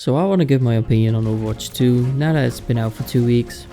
So I want to give my opinion on Overwatch 2 now that it's been out for 2 weeks.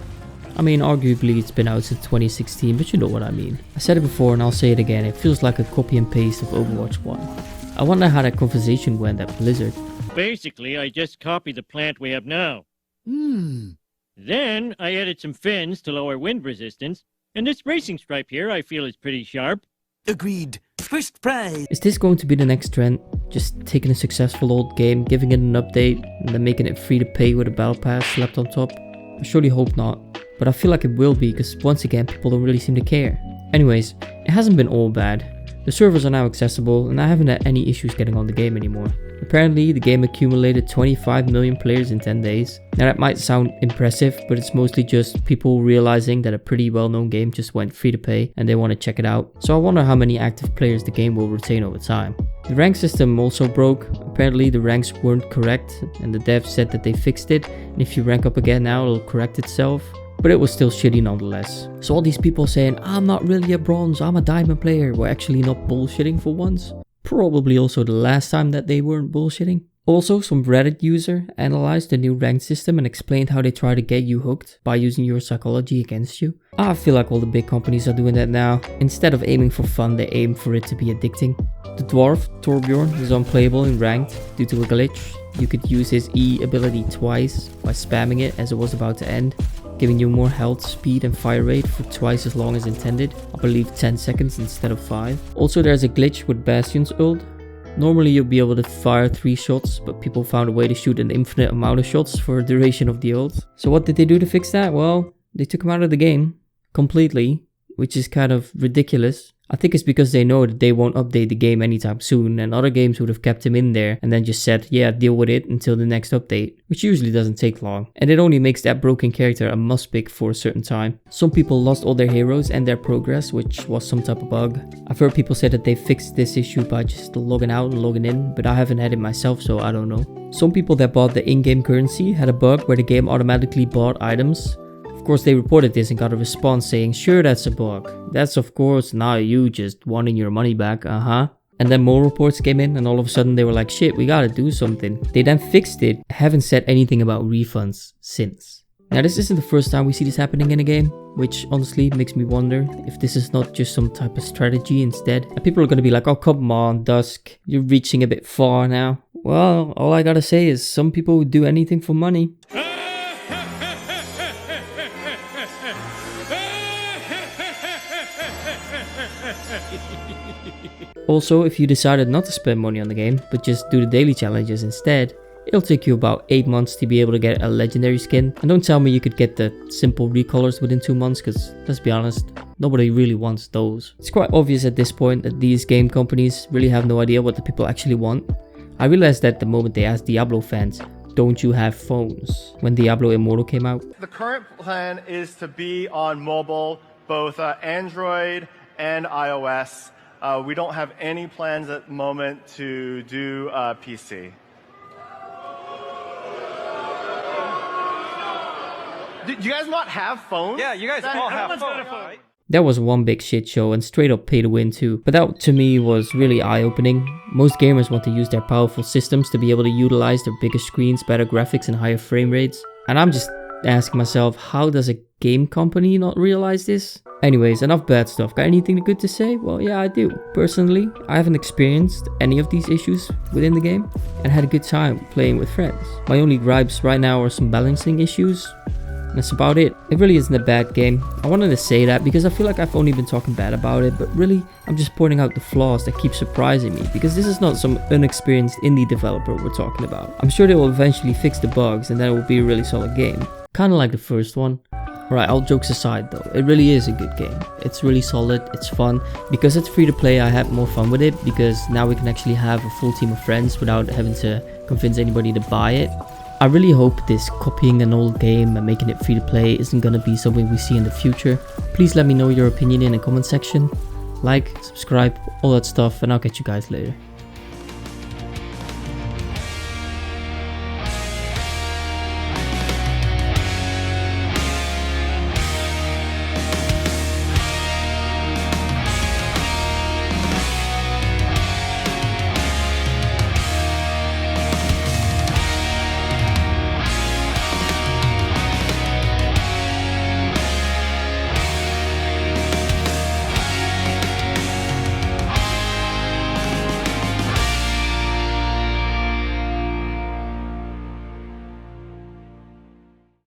I mean, arguably it's been out since 2016, but you know what I mean. I said it before and I'll say it again, it feels like a copy and paste of Overwatch 1. I wonder how that conversation went at Blizzard. Basically, I just copied the plant we have now. Then I added some fins to lower wind resistance, and this racing stripe here I feel is pretty sharp. Agreed. First prize. Is this going to be the next trend? Just taking a successful old game, giving it an update, and then making it free to pay with a battle pass slapped on top? I surely hope not, but I feel like it will be because once again people don't really seem to care. Anyways, it hasn't been all bad. The servers are now accessible and I haven't had any issues getting on the game anymore. Apparently the game accumulated 25 million players in 10 days. Now that might sound impressive, but it's mostly just people realizing that a pretty well-known game just went free to pay and they want to check it out. So I wonder how many active players the game will retain over time. The rank system also broke. Apparently the ranks weren't correct and the devs said that they fixed it, and if you rank up again now it'll correct itself. But it was still shitty nonetheless. So all these people saying, I'm not really a bronze, I'm a diamond player, were actually not bullshitting for once. Probably also the last time that they weren't bullshitting. Also, some Reddit user analyzed the new rank system and explained how they try to get you hooked by using your psychology against you. I feel like all the big companies are doing that now. Instead of aiming for fun, they aim for it to be addicting. The dwarf, Torbjorn, is unplayable in ranked due to a glitch. You could use his E ability twice by spamming it as it was about to end, giving you more health, speed and fire rate for twice as long as intended, I believe 10 seconds instead of 5. Also there's a glitch with Bastion's ult. Normally you'll be able to fire 3 shots, but people found a way to shoot an infinite amount of shots for the duration of the ult. So what did they do to fix that? Well, they took him out of the game completely, which is kind of ridiculous. I think it's because they know that they won't update the game anytime soon, and other games would have kept him in there and then just said, yeah, deal with it until the next update, which usually doesn't take long. And it only makes that broken character a must pick for a certain time. Some people lost all their heroes and their progress, which was some type of bug. I've heard people say that they fixed this issue by just logging out and logging in, but I haven't had it myself, so I don't know. Some people that bought the in-game currency had a bug where the game automatically bought items. Of course they reported this and got a response saying, sure, that's a bug. That's of course now you just wanting your money back, And then more reports came in and all of a sudden they were like, shit, we gotta do something. They then fixed it, haven't said anything about refunds since. Now this isn't the first time we see this happening in a game, which honestly makes me wonder if this is not just some type of strategy instead. And people are gonna be like, oh come on Dusk, you're reaching a bit far now. Well, all I gotta say is some people would do anything for money. Also, if you decided not to spend money on the game, but just do the daily challenges instead, it'll take you about 8 months to be able to get a legendary skin. And don't tell me you could get the simple recolors within 2 months, because let's be honest, nobody really wants those. It's quite obvious at this point that these game companies really have no idea what the people actually want. I realized that the moment they asked Diablo fans, don't you have phones, when Diablo Immortal came out. The current plan is to be on mobile, both Android and iOS. We don't have any plans at the moment to do PC. Do you guys not have phones? Yeah, you guys all have phones, right? That was one big shit show and straight up pay to win too, but that to me was really eye-opening. Most gamers want to use their powerful systems to be able to utilize their bigger screens, better graphics and higher frame rates. And I'm just asking myself, how does a game company not realize this? Anyways, enough bad stuff. Got anything good to say? Well, yeah, I do. Personally, I haven't experienced any of these issues within the game and had a good time playing with friends. My only gripes right now are some balancing issues. That's about it. It really isn't a bad game. I wanted to say that because I feel like I've only been talking bad about it, but really I'm just pointing out the flaws that keep surprising me, because this is not some inexperienced indie developer we're talking about. I'm sure they will eventually fix the bugs and then it will be a really solid game. Kinda like the first one. Alright, all jokes aside though, it really is a good game. It's really solid, it's fun. Because it's free to play, I had more fun with it, because now we can actually have a full team of friends without having to convince anybody to buy it. I really hope this copying an old game and making it free to play isn't gonna be something we see in the future. Please let me know your opinion in the comment section. Like, subscribe, all that stuff, and I'll catch you guys later.